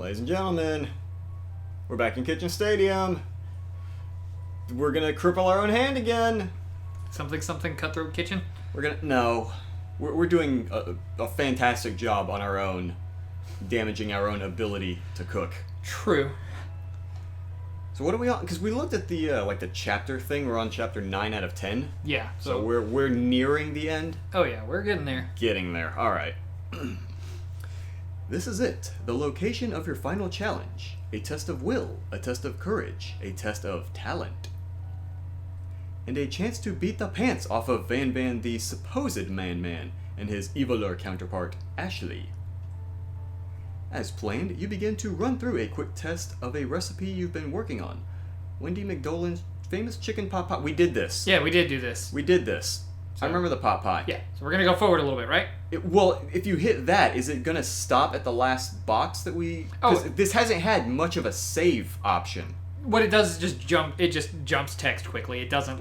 Ladies and gentlemen, we're back in Kitchen Stadium. We're gonna cripple our own hand again. Something Cutthroat Kitchen? We're doing a fantastic job on our own, damaging our own ability to cook. True. So what are we on? Because we looked at the the chapter thing. We're on chapter 9 out of 10. Yeah. So we're nearing the end. Oh yeah, we're getting there. Getting there. All right. This is it. The location of your final challenge. A test of will, a test of courage, a test of talent. And a chance to beat the pants off of Van the supposed Man and his eviler counterpart, Ashley. As planned, you begin to run through a quick test of a recipe you've been working on. Wendy McDolan's famous chicken pot pie. We did this. Yeah, we did do this. We did this. So, I remember the pot pie. Yeah, so we're going to go forward a little bit, right? Well, if you hit that, is it going to stop at the last box that we... Oh. This hasn't had much of a save option. What it does is just jumps text quickly. It doesn't,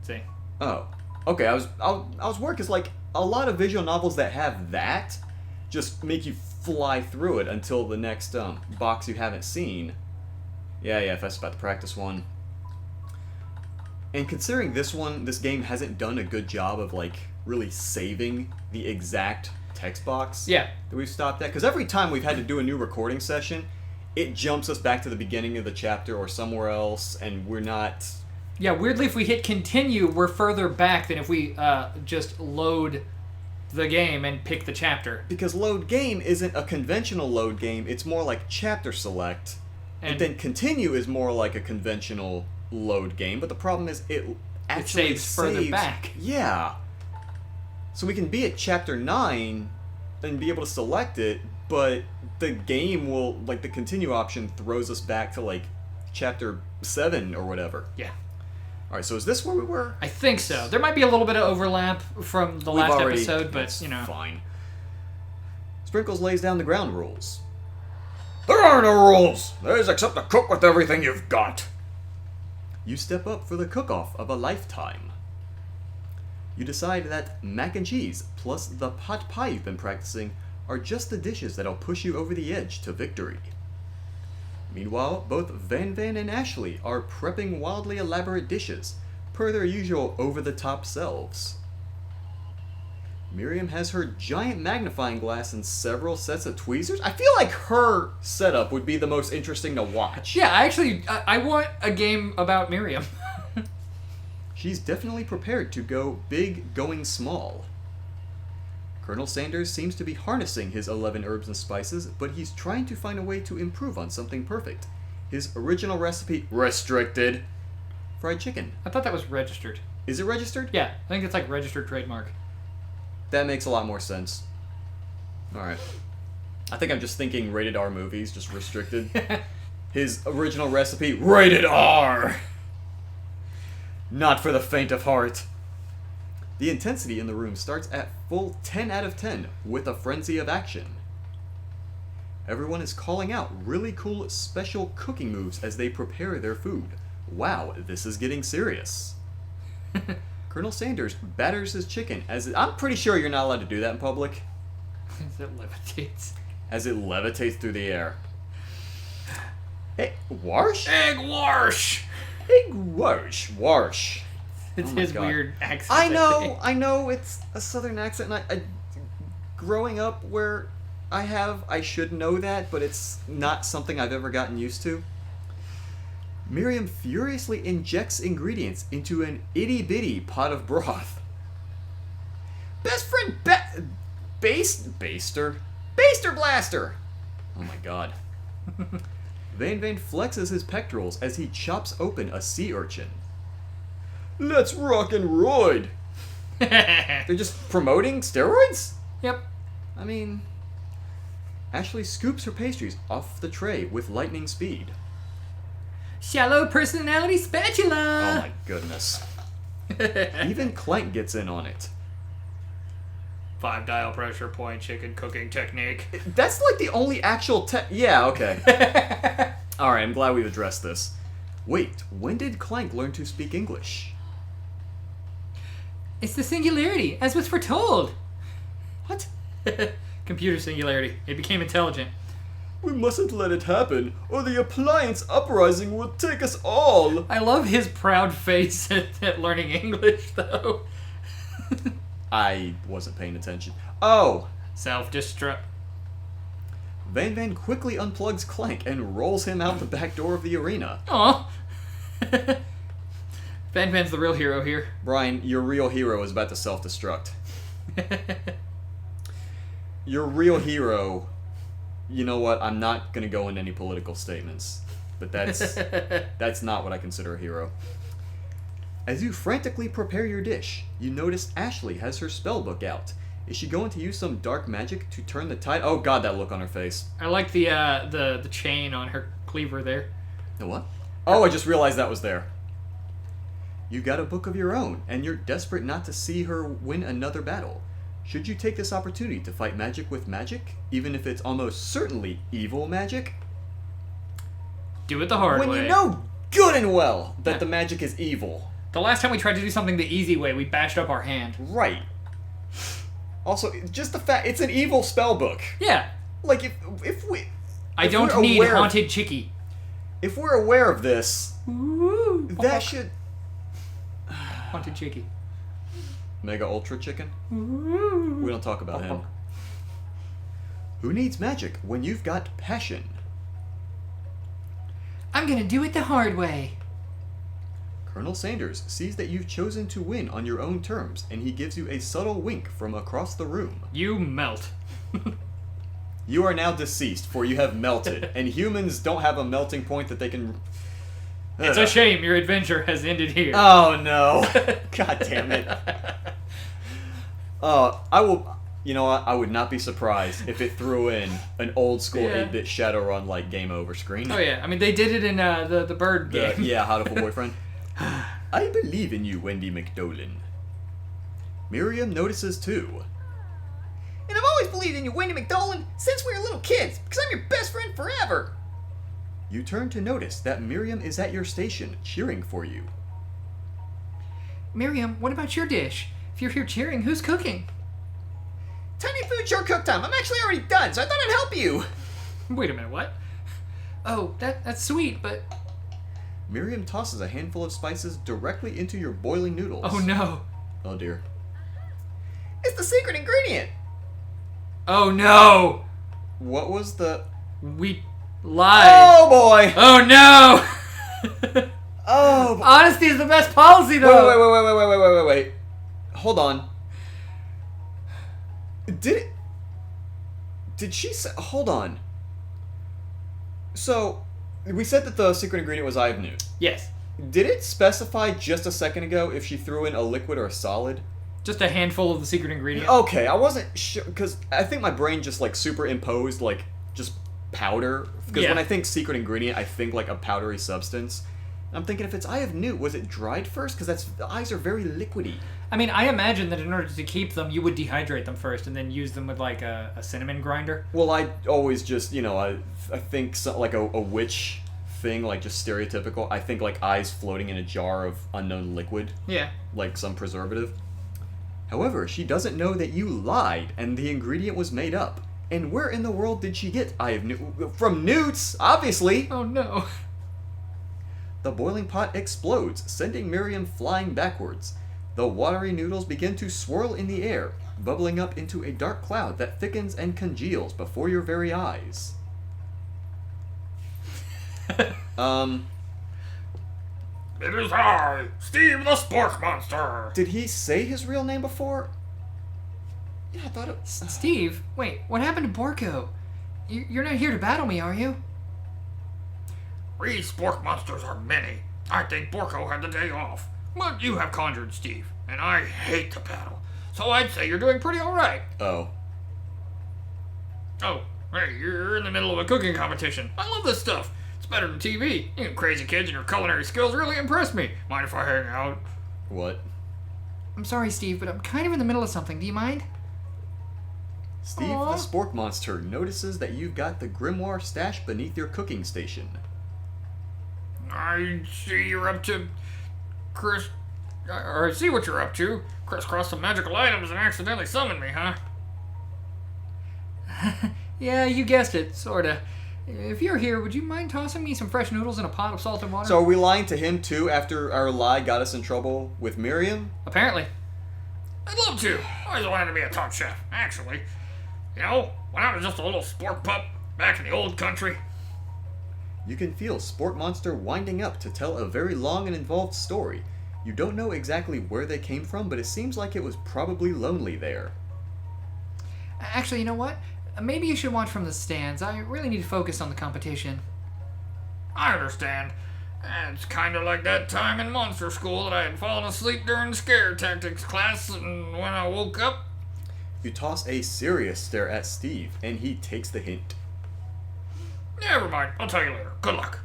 see? Oh. Okay, I was worried because, a lot of visual novels that have that just make you fly through it until the next box you haven't seen. Yeah, that's about the practice one. And considering this game hasn't done a good job of, really saving the exact text box that we've stopped at. Because every time we've had to do a new recording session, it jumps us back to the beginning of the chapter or somewhere else, and we're not... Yeah, weirdly, if we hit continue, we're further back than if we just load the game and pick the chapter. Because load game isn't a conventional load game, it's more like chapter select. And then continue is more like a conventional load game, but the problem is it actually saves further back. Yeah. So we can be at chapter 9 and be able to select it, but the game will, the continue option throws us back to, chapter 7 or whatever. Yeah. Alright, so is this where we were? I think so. There might be a little bit of overlap from the last episode, but, fine. Sprinkles lays down the ground rules. There are no rules! There's except to cook with everything you've got. You step up for the cook-off of a lifetime. You decide that mac and cheese plus the pot pie you've been practicing are just the dishes that'll push you over the edge to victory. Meanwhile, both Van and Ashley are prepping wildly elaborate dishes, per their usual over-the-top selves. Miriam has her giant magnifying glass and several sets of tweezers. I feel like her setup would be the most interesting to watch. Yeah, I want a game about Miriam. She's definitely prepared to go big, going small. Colonel Sanders seems to be harnessing his 11 herbs and spices, but he's trying to find a way to improve on something perfect. His original recipe, restricted, fried chicken. I thought that was registered. Is it registered? Yeah, I think it's registered trademark. That makes a lot more sense. Alright. I think I'm just thinking rated R movies, just restricted. His original recipe, rated R! Not for the faint of heart. The intensity in the room starts at full 10 out of 10, with a frenzy of action. Everyone is calling out really cool special cooking moves as they prepare their food. Wow, this is getting serious. Colonel Sanders batters his chicken I'm pretty sure you're not allowed to do that in public. As it levitates. As it levitates through the air. Hey, wash? Egg wash! Egg wash. Wash. It's Oh my his God. weird accent. I know, it's a southern accent, and I growing up where I should know that, but it's not something I've ever gotten used to. Miriam furiously injects ingredients into an itty-bitty pot of broth. Best friend Baster Blaster! Oh my god. Van flexes his pectorals as he chops open a sea urchin. Let's rock and roid! They're just promoting steroids? Yep. I mean... Ashley scoops her pastries off the tray with lightning speed. Shallow personality spatula! Oh my goodness. Even Clank gets in on it. 5 dial pressure point chicken cooking technique. That's the only actual yeah, okay. Alright, I'm glad we've addressed this. Wait, when did Clank learn to speak English? It's the singularity, as was foretold. What? Computer singularity. It became intelligent. We mustn't let it happen, or the appliance uprising will take us all. I love his proud face at learning English, though. I wasn't paying attention. Oh! Self-destruct. Van Van quickly unplugs Clank and rolls him out the back door of the arena. Aw. Van Van's the real hero here. Brian, your real hero is about to self-destruct. Your real hero... You know what? I'm not going to go into any political statements. But that's not what I consider a hero. As you frantically prepare your dish, you notice Ashley has her spellbook out. Is she going to use some dark magic to turn the tide? Oh god, that look on her face. I like the chain on her cleaver there. The what? Oh, I just realized that was there. You got a book of your own, and you're desperate not to see her win another battle. Should you take this opportunity to fight magic with magic, even if it's almost certainly evil magic? Do it the hard way. When you know good and well that the magic is evil. The last time we tried to do something the easy way, we bashed up our hand. Right. Also, just the fact it's an evil spell book. Yeah. Like if we I don't need Haunted Chicky. If we're aware of this, Ooh. that should Haunted Chicky. Mega Ultra Chicken? Ooh. We don't talk about him. Who needs magic when you've got passion? I'm gonna do it the hard way. Colonel Sanders sees that you've chosen to win on your own terms, and he gives you a subtle wink from across the room. You melt. You are now deceased, for you have melted, and humans don't have a melting point that they can... It's a shame your adventure has ended here. Oh no. God damn it. I will... You know what? I would not be surprised if it threw in an old school 8-bit Shadowrun like game over screen. Oh yeah, I mean they did it in the bird game. Yeah, How to Fool Boyfriend. I believe in you, Wendy McDolan. Miriam notices too. And I've always believed in you, Wendy McDolan, since we were little kids, because I'm your best friend forever. You turn to notice that Miriam is at your station, cheering for you. Miriam, what about your dish? If you're here cheering, who's cooking? Tiny food, short cook time. I'm actually already done, so I thought I'd help you. Wait a minute, what? Oh, that's sweet, but... Miriam tosses a handful of spices directly into your boiling noodles. Oh no. Oh dear. It's the secret ingredient. Oh no! What was the... We lied. Oh boy! Oh no! Oh! Honesty is the best policy, though! Wait. Hold on. Did she say... Hold on. So, we said that the secret ingredient was eye of newt. Yes. Did it specify just a second ago if she threw in a liquid or a solid? Just a handful of the secret ingredient. Okay, I wasn't sure, because I think my brain just, like, superimposed, like, just powder. Because when I think secret ingredient, I think, like, a powdery substance. I'm thinking if it's eye of newt, was it dried first? Because the eyes are very liquidy. I mean, I imagine that in order to keep them, you would dehydrate them first and then use them with, like, a cinnamon grinder. Well, I always just, you know, I think, so, like, a witch thing, like, just stereotypical. I think, like, eyes floating in a jar of unknown liquid. Yeah. Like some preservative. However, she doesn't know that you lied and the ingredient was made up. And where in the world did she get eye of newt? From newts, obviously! Oh no. The boiling pot explodes, sending Miriam flying backwards. The watery noodles begin to swirl in the air, bubbling up into a dark cloud that thickens and congeals before your very eyes. It is I, Steve the Spork Monster! Did he say his real name before? Yeah, I thought it... Steve, wait, what happened to Borko? You're not here to battle me, are you? We Spork Monsters are many. I think Borko had the day off. But you have conjured Steve, and I hate the battle. So I'd say you're doing pretty alright. Oh. Oh, hey, you're in the middle of a cooking competition. I love this stuff. It's better than TV. You crazy kids and your culinary skills really impress me. Mind if I hang out? What? I'm sorry, Steve, but I'm kind of in the middle of something. Do you mind? Steve the Spork Monster notices that you've got the grimoire stashed beneath your cooking station. I see you're up to... I see what you're up to. Crisscross some magical items and accidentally summon me, huh? Yeah, you guessed it, sorta. If you're here, would you mind tossing me some fresh noodles in a pot of salt and water? So are we lying to him too after our lie got us in trouble with Miriam? Apparently. I'd love to. I always wanted to be a top chef, actually. You know, when I was just a little sport pup back in the old country. You can feel Sport Monster winding up to tell a very long and involved story. You don't know exactly where they came from, but it seems like it was probably lonely there. Actually, you know what? Maybe you should watch from the stands. I really need to focus on the competition. I understand. It's kind of like that time in monster school that I had fallen asleep during scare tactics class, and when I woke up... You toss a serious stare at Steve, and he takes the hint. Never mind, I'll tell you later. Good luck.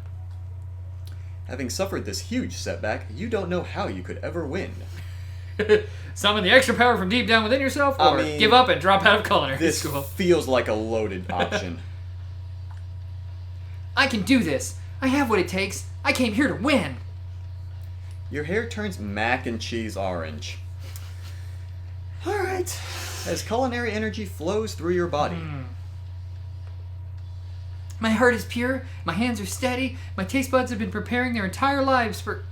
Having suffered this huge setback, you don't know how you could ever win. Summon the extra power from deep down within yourself, or I mean, give up and drop out of culinary This school. feels like a loaded option. I can do this. I have what it takes. I came here to win. Your hair turns mac and cheese orange. Alright. As culinary energy flows through your body. My heart is pure, my hands are steady, my taste buds have been preparing their entire lives for...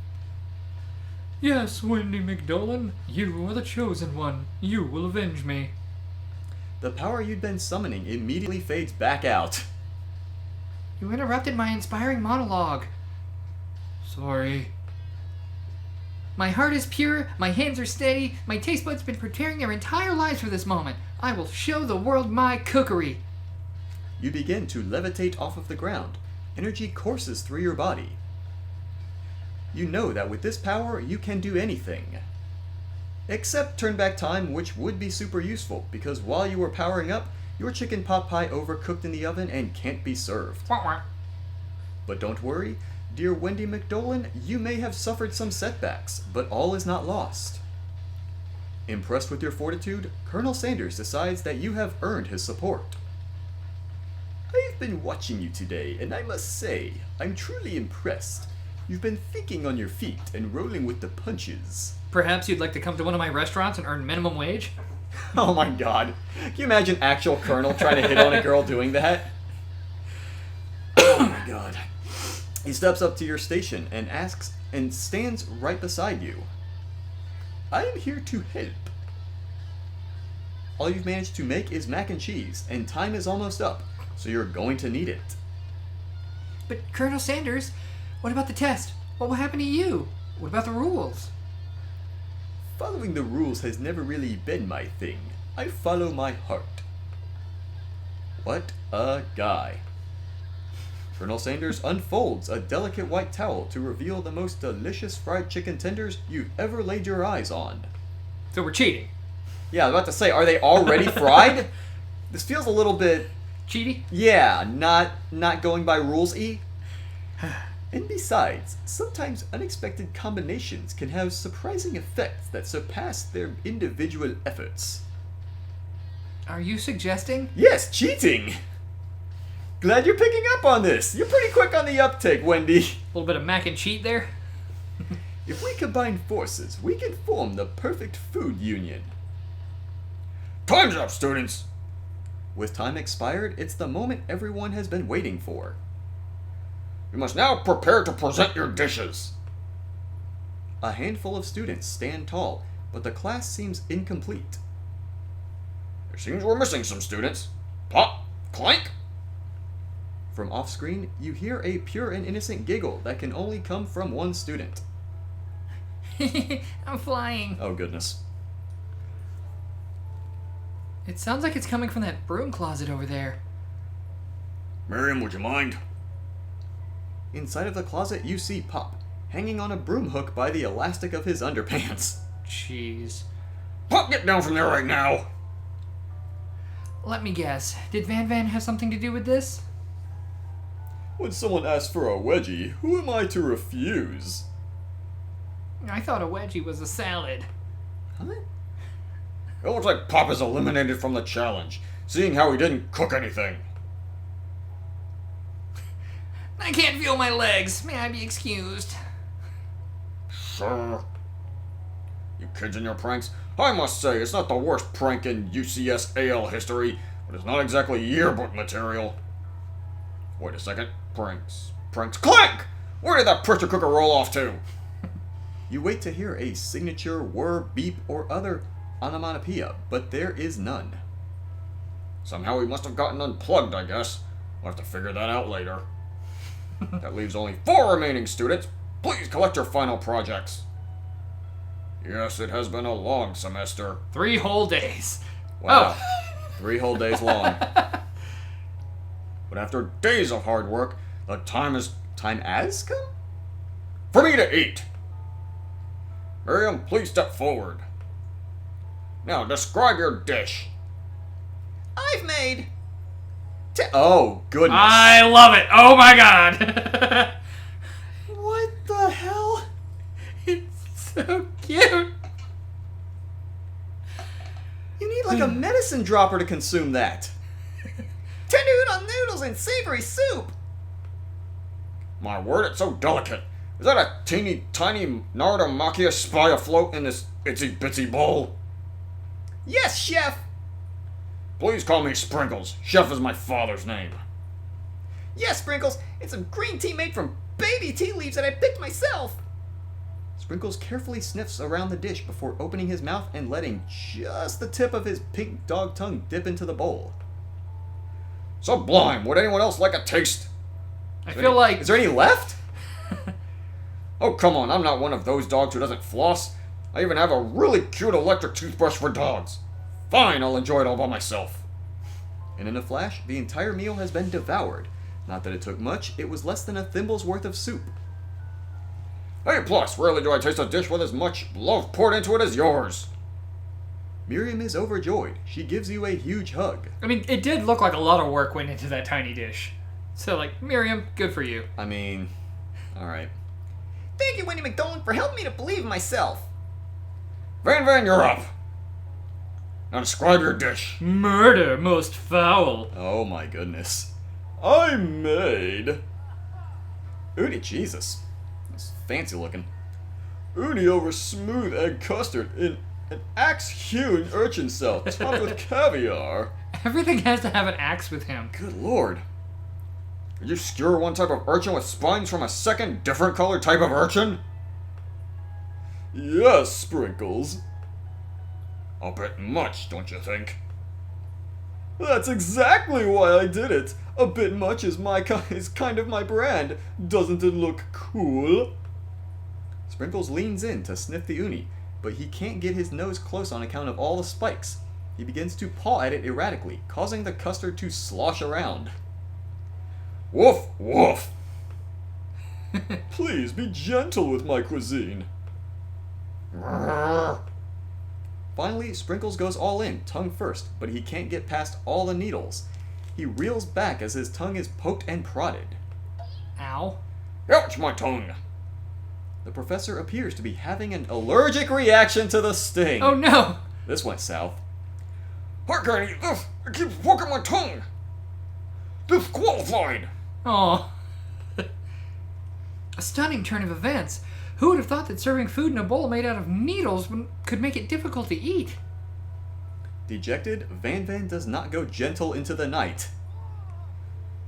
Yes, Wendy McDolan, you are the chosen one. You will avenge me. The power you'd been summoning immediately fades back out. You interrupted my inspiring monologue. Sorry. My heart is pure, my hands are steady, my taste buds have been preparing their entire lives for this moment. I will show the world my cookery. You begin to levitate off of the ground. Energy courses through your body. You know that with this power, you can do anything. Except turn back time, which would be super useful, because while you were powering up, your chicken pot pie overcooked in the oven and can't be served. But don't worry, dear Wendy McDolan, you may have suffered some setbacks, but all is not lost. Impressed with your fortitude, Colonel Sanders decides that you have earned his support. I've been watching you today, and I must say, I'm truly impressed. You've been thinking on your feet and rolling with the punches. Perhaps you'd like to come to one of my restaurants and earn minimum wage? Oh my god. Can you imagine actual Colonel trying to hit on a girl doing that? Oh my god. He steps up to your station and asks and stands right beside you. I am here to help. All you've managed to make is mac and cheese, and time is almost up, so you're going to need it. But Colonel Sanders, what about the test? What will happen to you? What about the rules? Following the rules has never really been my thing. I follow my heart. What a guy. Colonel Sanders unfolds a delicate white towel to reveal the most delicious fried chicken tenders you've ever laid your eyes on. So we're cheating. Yeah, I was about to say, are they already fried? This feels a little bit... Cheaty? Yeah, not going by rules-y. And besides, sometimes unexpected combinations can have surprising effects that surpass their individual efforts. Are you suggesting? Yes, cheating! Glad you're picking up on this. You're pretty quick on the uptake, Wendy. A little bit of mac and cheat there? If we combine forces, we can form the perfect food union. Time's up, students! With time expired, it's the moment everyone has been waiting for. You must now prepare to present your dishes. A handful of students stand tall, but the class seems incomplete. It seems we're missing some students. Pop! Clank! From off-screen, you hear a pure and innocent giggle that can only come from one student. I'm flying. Oh, goodness. It sounds like it's coming from that broom closet over there. Miriam, would you mind? Inside of the closet, you see Pop, hanging on a broom hook by the elastic of his underpants. Jeez. Pop, get down from there right now! Let me guess. Did Van Van have something to do with this? When someone asks for a wedgie, who am I to refuse? I thought a wedgie was a salad. Huh? It looks like Pop is eliminated from the challenge, seeing how he didn't cook anything. I can't feel my legs. May I be excused? Sure. You kids and your pranks. I must say, it's not the worst prank in UCS AL history, but it's not exactly yearbook material. Wait a second. Pranks. Clank! Where did that pressure cooker roll off to? You wait to hear a signature whir, beep, or other onomatopoeia, but there is none. Somehow he must have gotten unplugged, I guess. We'll have to figure that out later. That leaves only 4 remaining students. Please collect your final projects. Yes, it has been a long semester. 3 whole days. Wow. Oh. 3 whole days long. But after days of hard work, the time has come? for me to eat. Miriam, please step forward. Now, describe your dish. I've made. Oh, goodness. I love it. Oh my god. What the hell? It's so cute. You need like a medicine dropper to consume that. 10 udon noodles and savory soup. My word, it's so delicate. Is that a teeny tiny Naruto spy afloat in this itsy bitsy bowl? Yes, chef. Please call me Sprinkles. Chef is my father's name. Yes, Sprinkles. It's some green tea made from baby tea leaves that I picked myself. Sprinkles carefully sniffs around the dish before opening his mouth and letting just the tip of his pink dog tongue dip into the bowl. Sublime. Would anyone else like a taste? I feel like Is there any left? Oh, come on. I'm not one of those dogs who doesn't floss. I even have a really cute electric toothbrush for dogs. Fine, I'll enjoy it all by myself. And in a flash, the entire meal has been devoured. Not that it took much, it was less than a thimble's worth of soup. Hey, plus, rarely do I taste a dish with as much love poured into it as yours. Miriam is overjoyed. She gives you a huge hug. I mean, it did look like a lot of work went into that tiny dish. So, like, Miriam, good for you. I mean, alright. Thank you, Wendy McDolan, for helping me to believe in myself. Van, you're up. Now describe your dish. Murder most foul. Oh my goodness. I made... Uni, Jesus. That's fancy looking. Uni over smooth egg custard in an axe-hewn urchin cell topped with caviar. Everything has to have an axe with him. Good lord. Did you skewer one type of urchin with spines from a second, different colored type of urchin? Yes, Sprinkles. A bit much, don't you think? That's exactly why I did it. A bit much is kind of my brand. Doesn't it look cool? Sprinkles leans in to sniff the uni, but he can't get his nose close on account of all the spikes. He begins to paw at it erratically, causing the custard to slosh around. Woof, woof. Please be gentle with my cuisine. Finally, Sprinkles goes all in, tongue first, but he can't get past all the needles. He reels back as his tongue is poked and prodded. Ow. Ouch, my tongue. The professor appears to be having an allergic reaction to the sting. Oh no! This went south. I can't eat this. It keeps poking my tongue. Disqualified. Aw. A stunning turn of events. Who would have thought that serving food in a bowl made out of needles could make it difficult to eat? Dejected, Van does not go gentle into the night.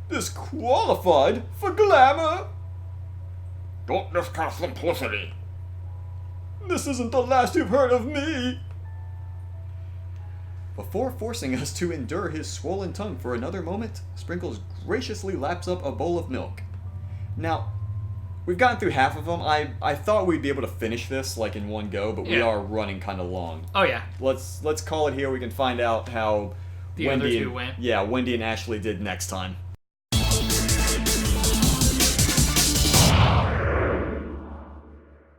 Disqualified for glamour? Don't discount simplicity. This isn't the last you've heard of me! Before forcing us to endure his swollen tongue for another moment, Sprinkles graciously laps up a bowl of milk. Now, we've gotten through half of them. I thought we'd be able to finish this like in one go, but we Yeah. are running kind of long. Oh yeah. Let's call it here. We can find out how The other two went. Yeah, Wendy and Ashley did next time.